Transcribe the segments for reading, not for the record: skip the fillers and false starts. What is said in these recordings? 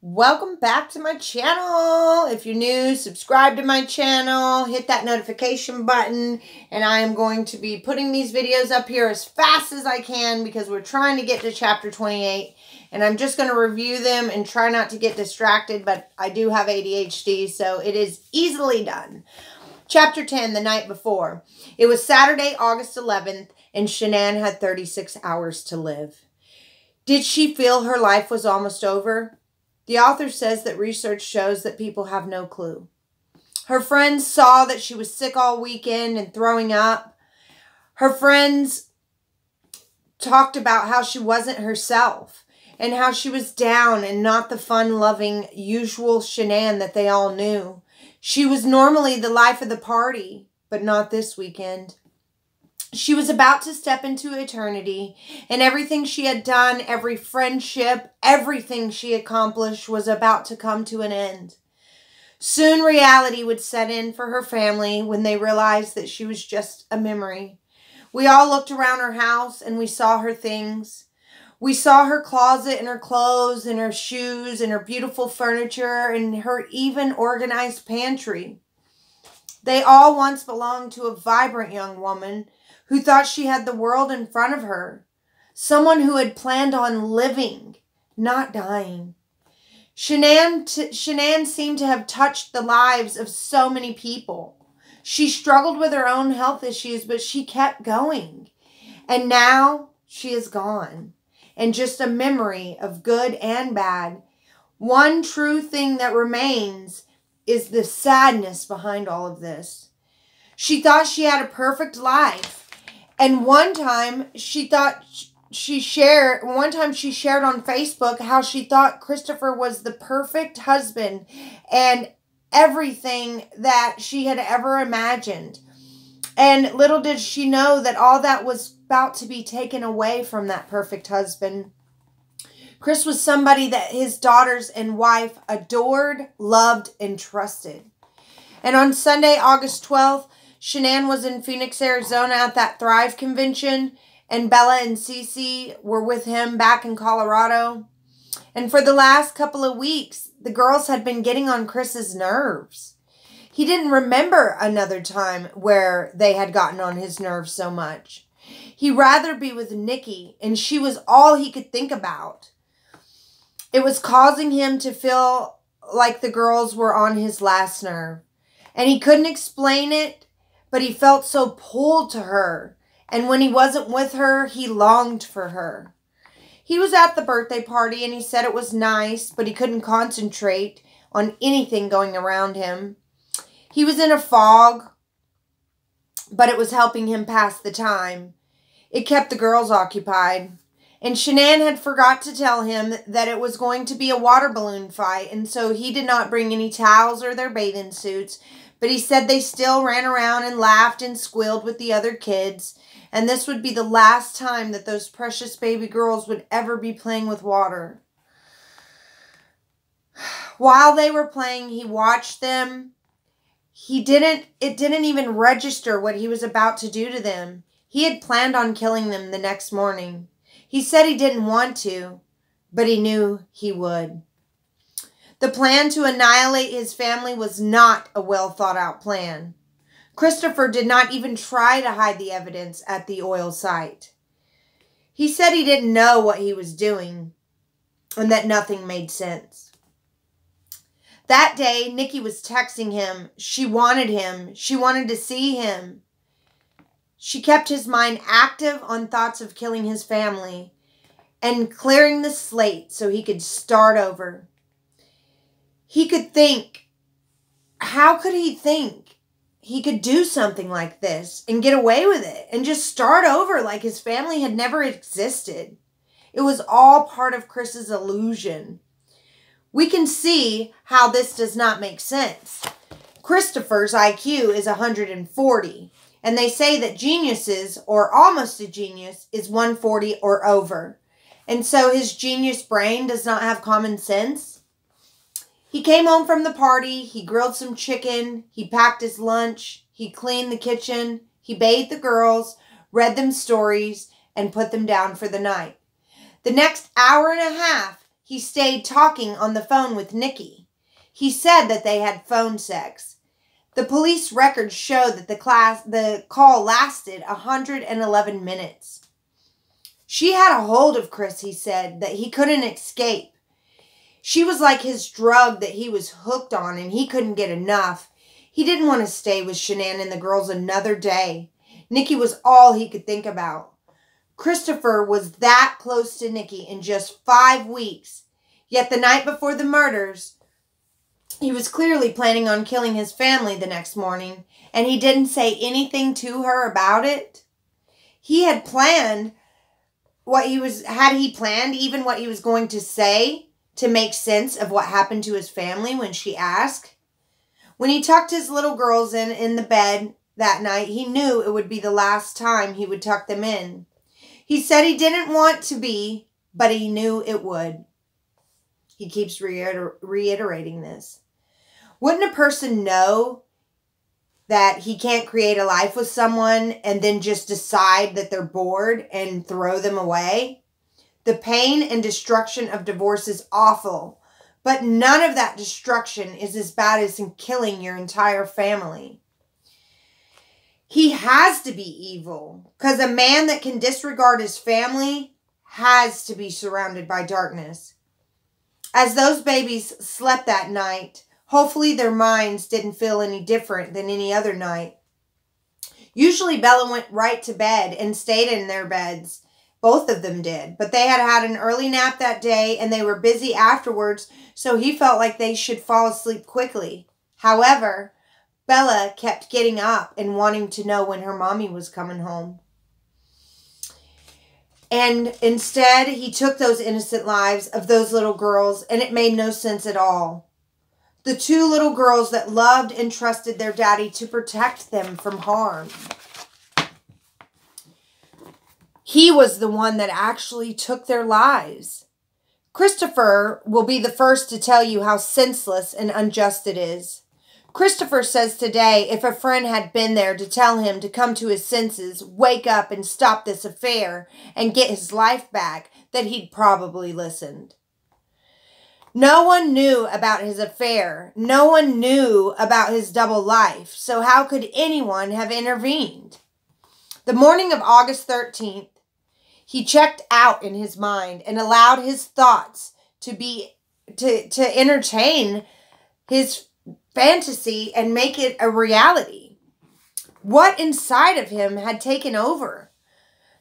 Welcome back to my channel. If you're new, subscribe to my channel, hit that notification button, and I am going to be putting these videos up here as fast as I can because we're trying to get to chapter 28, and I'm just going to review them and try not to get distracted, but I do have ADHD, so it is easily done. Chapter 10, the night before. It was Saturday, August 11th, and Shanann had 36 hours to live. Did she feel her life was almost over? The author says that research shows that people have no clue. Her friends saw that she was sick all weekend and throwing up. Her friends talked about how she wasn't herself and how she was down and not the fun-loving, usual Shanann that they all knew. She was normally the life of the party, but not this weekend. She was about to step into eternity, and everything she had done, every friendship, everything she accomplished was about to come to an end. Soon reality would set in for her family when they realized that she was just a memory. We all looked around her house and we saw her things. We saw her closet and her clothes and her shoes and her beautiful furniture and her even organized pantry. They all once belonged to a vibrant young woman who thought she had the world in front of her. Someone who had planned on living, not dying. Shanann seemed to have touched the lives of so many people. She struggled with her own health issues, but she kept going. And now she is gone. And just a memory of good and bad. One true thing that remains is the sadness behind all of this. She thought she had a perfect life. And one time she shared on Facebook how she thought Christopher was the perfect husband and everything that she had ever imagined. And little did she know that all that was about to be taken away from that perfect husband. Chris was somebody that his daughters and wife adored, loved, and trusted. And on Sunday, August 12th, Shanann was in Phoenix, Arizona at that Thrive convention, and Bella and Cece were with him back in Colorado. And for the last couple of weeks, the girls had been getting on Chris's nerves. He didn't remember another time where they had gotten on his nerves so much. He'd rather be with Nikki, and she was all he could think about. It was causing him to feel like the girls were on his last nerve. And he couldn't explain it, but he felt so pulled to her. And when he wasn't with her, he longed for her. He was at the birthday party and he said it was nice, but he couldn't concentrate on anything going around him. He was in a fog, but it was helping him pass the time. It kept the girls occupied. And Shanann had forgot to tell him that it was going to be a water balloon fight, and so he did not bring any towels or their bathing suits. But he said they still ran around and laughed and squealed with the other kids. And this would be the last time that those precious baby girls would ever be playing with water. While they were playing, he watched them. It didn't even register what he was about to do to them. He had planned on killing them the next morning. He said he didn't want to, but he knew he would. The plan to annihilate his family was not a well-thought-out plan. Christopher did not even try to hide the evidence at the oil site. He said he didn't know what he was doing and that nothing made sense. That day, Nikki was texting him. She wanted him. She wanted to see him. She kept his mind active on thoughts of killing his family and clearing the slate so he could start over. He could think, how could he think he could do something like this and get away with it and just start over like his family had never existed? It was all part of Chris's illusion. We can see how this does not make sense. Christopher's IQ is 140, and they say that geniuses, or almost a genius, is 140 or over. And so his genius brain does not have common sense. He came home from the party, he grilled some chicken, he packed his lunch, he cleaned the kitchen, he bathed the girls, read them stories, and put them down for the night. The next hour and a half, he stayed talking on the phone with Nikki. He said that they had phone sex. The police records show that the call lasted 111 minutes. She had a hold of Chris, he said, that he couldn't escape. She was like his drug that he was hooked on and he couldn't get enough. He didn't want to stay with Shanann and the girls another day. Nikki was all he could think about. Christopher was that close to Nikki in just 5 weeks. Yet the night before the murders, he was clearly planning on killing his family the next morning, and he didn't say anything to her about it. He had planned had he planned even what he was going to say to make sense of what happened to his family when she asked? When he tucked his little girls in the bed that night, he knew it would be the last time he would tuck them in. He said he didn't want to be, but he knew it would. He keeps reiterating this. Wouldn't a person know that he can't create a life with someone and then just decide that they're bored and throw them away? The pain and destruction of divorce is awful, but none of that destruction is as bad as in killing your entire family. He has to be evil, because a man that can disregard his family has to be surrounded by darkness. As those babies slept that night, hopefully their minds didn't feel any different than any other night. Usually Bella went right to bed and stayed in their beds. Both of them did. But they had had an early nap that day and they were busy afterwards, so he felt like they should fall asleep quickly. However, Bella kept getting up and wanting to know when her mommy was coming home. And instead, he took those innocent lives of those little girls, and it made no sense at all. The 2 little girls that loved and trusted their daddy to protect them from harm. He was the one that actually took their lives. Christopher will be the first to tell you how senseless and unjust it is. Christopher says today if a friend had been there to tell him to come to his senses, wake up and stop this affair and get his life back, that he'd probably listened. No one knew about his affair. No one knew about his double life. So how could anyone have intervened? The morning of August 13th, he checked out in his mind and allowed his thoughts to entertain his fantasy and make it a reality. What inside of him had taken over?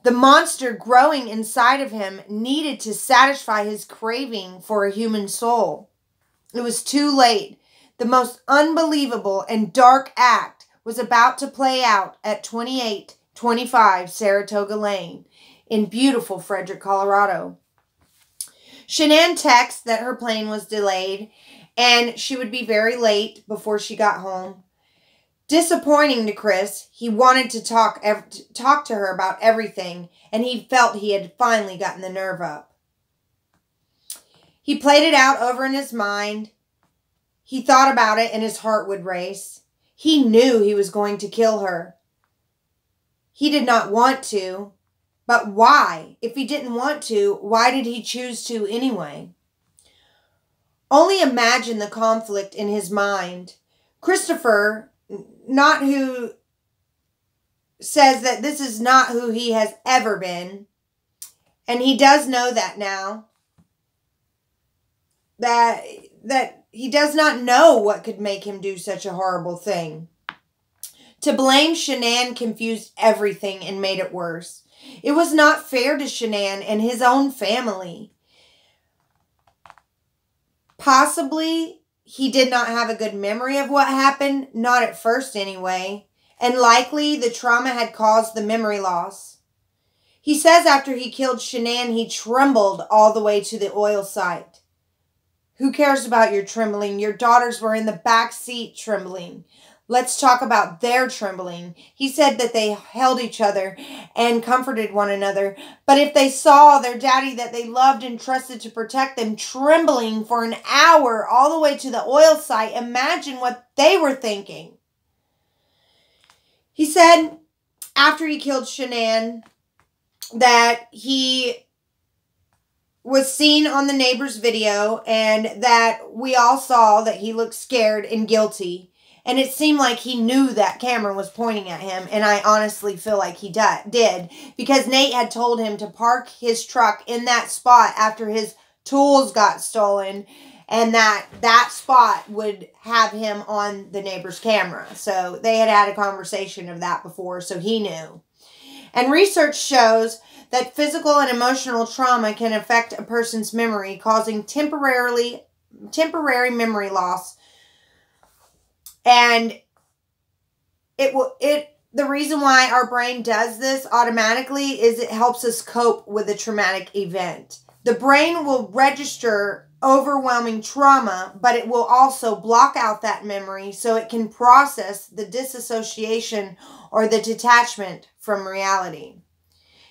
The monster growing inside of him needed to satisfy his craving for a human soul. It was too late. The most unbelievable and dark act was about to play out at 2825 Saratoga Lane in beautiful Frederick, Colorado. Shanann texted that her plane was delayed and she would be very late before she got home. Disappointing to Chris, he wanted to talk to her about everything, and he felt he had finally gotten the nerve up. He played it out over in his mind. He thought about it and his heart would race. He knew he was going to kill her. He did not want to, but why? If he didn't want to, why did he choose to anyway? Only imagine the conflict in his mind. Christopher, not who says that this is not who he has ever been, and he does know that now, that he does not know what could make him do such a horrible thing. To blame Shanann confused everything and made it worse. It was not fair to Shanann and his own family. Possibly, he did not have a good memory of what happened, not at first anyway, and likely the trauma had caused the memory loss. He says after he killed Shanann, he trembled all the way to the oil site. Who cares about your trembling? Your daughters were in the back seat trembling. Let's talk about their trembling. He said that they held each other and comforted one another. But if they saw their daddy that they loved and trusted to protect them trembling for an hour all the way to the oil site, imagine what they were thinking. He said after he killed Shanann that he was seen on the neighbor's video, and that we all saw that he looked scared and guilty. And it seemed like he knew that camera was pointing at him. And I honestly feel like he did. Because Nate had told him to park his truck in that spot after his tools got stolen. And that spot would have him on the neighbor's camera. So they had had a conversation of that before. So he knew. And research shows that physical and emotional trauma can affect a person's memory, causing temporary memory loss. And the reason why our brain does this automatically is it helps us cope with a traumatic event. The brain will register overwhelming trauma, but it will also block out that memory so it can process the disassociation or the detachment from reality.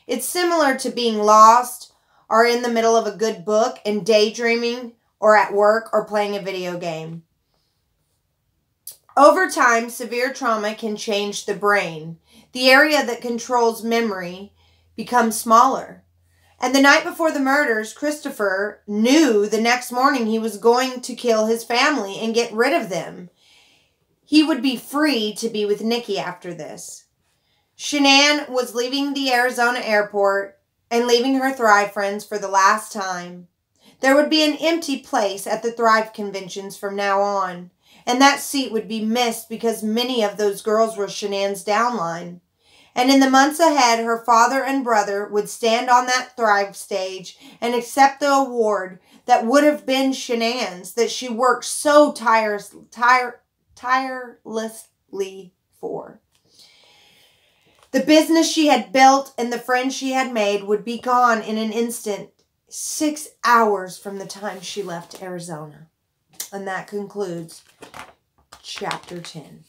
It's similar to being lost or in the middle of a good book and daydreaming or at work or playing a video game. Over time, severe trauma can change the brain. The area that controls memory becomes smaller. And the night before the murders, Christopher knew the next morning he was going to kill his family and get rid of them. He would be free to be with Nikki after this. Shanann was leaving the Arizona airport and leaving her Thrive friends for the last time. There would be an empty place at the Thrive conventions from now on. And that seat would be missed because many of those girls were Shanann's downline. And in the months ahead, her father and brother would stand on that Thrive stage and accept the award that would have been Shanann's, that she worked so tirelessly for. The business she had built and the friends she had made would be gone in an instant, 6 hours from the time she left Arizona. And that concludes chapter 10.